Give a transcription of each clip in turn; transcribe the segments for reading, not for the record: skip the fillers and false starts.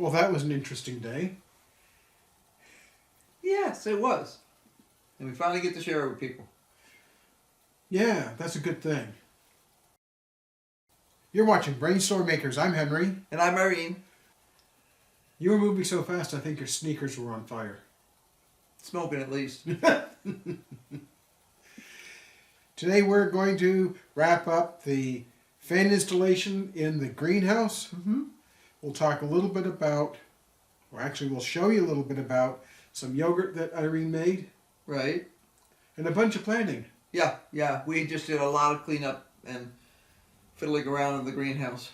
Well, that was an interesting day. Yes, it was. And we finally get to share it with people. Yeah, that's a good thing. You're watching BrainStormAcres. I'm Henry. And I'm Irene. You were moving so fast I think your sneakers were on fire. Smoking at least. Today we're going to wrap up the fan installation in the greenhouse. We'll talk a little bit about, or actually we'll show you a little bit about some yogurt that Irene made. Right. And a bunch of planting. Yeah. We just did a lot of cleanup and fiddling around in the greenhouse.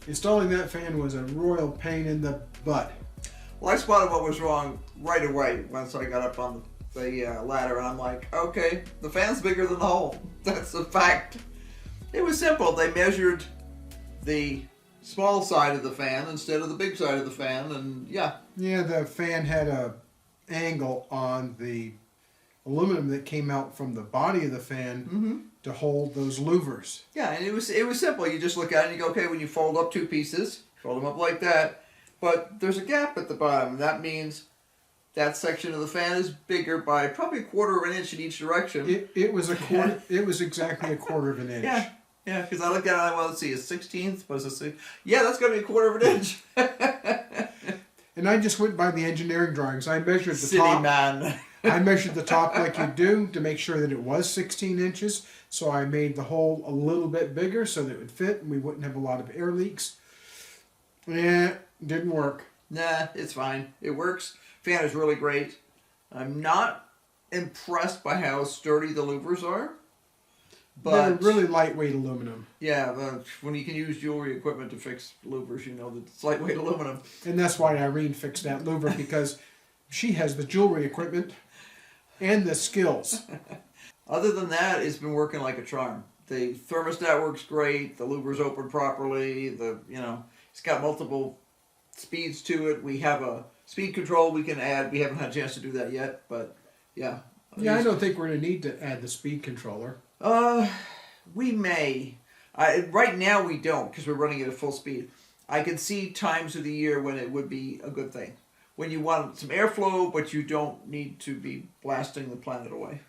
Installing that fan was a royal pain in the butt. Well, I spotted what was wrong right away once I got up on the ladder, and I'm like, okay, the fan's bigger than the hole. That's a fact. It was simple. They measured the small side of the fan instead of the big side of the fan, and yeah. Yeah, the fan had a angle on the aluminum that came out from the body of the fan to hold those louvers. Yeah, and it was simple. You just look at it and you go, okay, when you fold up two pieces, fold them up like that, but there's a gap at the bottom, and that means that section of the fan is bigger by probably 1/4 of an inch in each direction. It was a quarter. It was exactly 1/4 of an inch. Yeah, yeah. Because I looked at it, and I wanted to see a 1/16. Was a 6? Yeah, that's going to be 1/4 of an inch. And I just went by the engineering drawings. I measured the City top. man. I measured the top like you do to make sure that it was 16 inches. So I made the hole a little bit bigger so that it would fit and we wouldn't have a lot of air leaks. Yeah, didn't work. Nah, it's fine. It works. Fan is really great. I'm not impressed by how sturdy the louvers are. But they're really lightweight aluminum. Yeah, but when you can use jewelry equipment to fix louvers, you know that it's lightweight aluminum. And that's why Irene fixed that louver, because she has the jewelry equipment and the skills. Other than that, it's been working like a charm. The thermostat works great. The louver's open properly. It's got multiple speeds to it. We have a speed control we can add. We haven't had a chance to do that yet, but yeah. Yeah, I don't think we're going to need to add the speed controller. We may. Right now we don't, because we're running it at full speed. I can see times of the year when it would be a good thing. When you want some airflow, but you don't need to be blasting the planet away.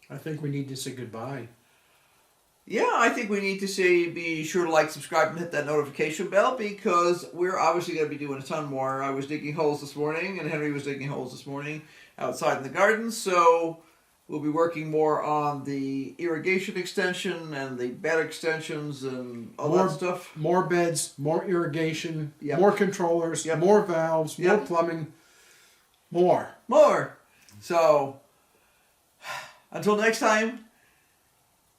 I think we need to say goodbye. Yeah, I think we need to be sure to like, subscribe, and hit that notification bell, because we're obviously going to be doing a ton more. I was digging holes this morning, and Henry was digging holes this morning outside in the garden, so we'll be working more on the irrigation extension and the bed extensions and all that stuff. More beds, more irrigation, Yep. more controllers, Yep. more valves, more Yep. plumbing, more. So, until next time,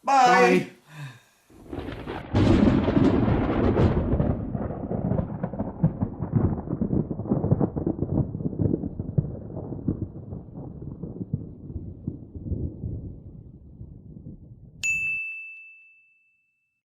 bye. Bye.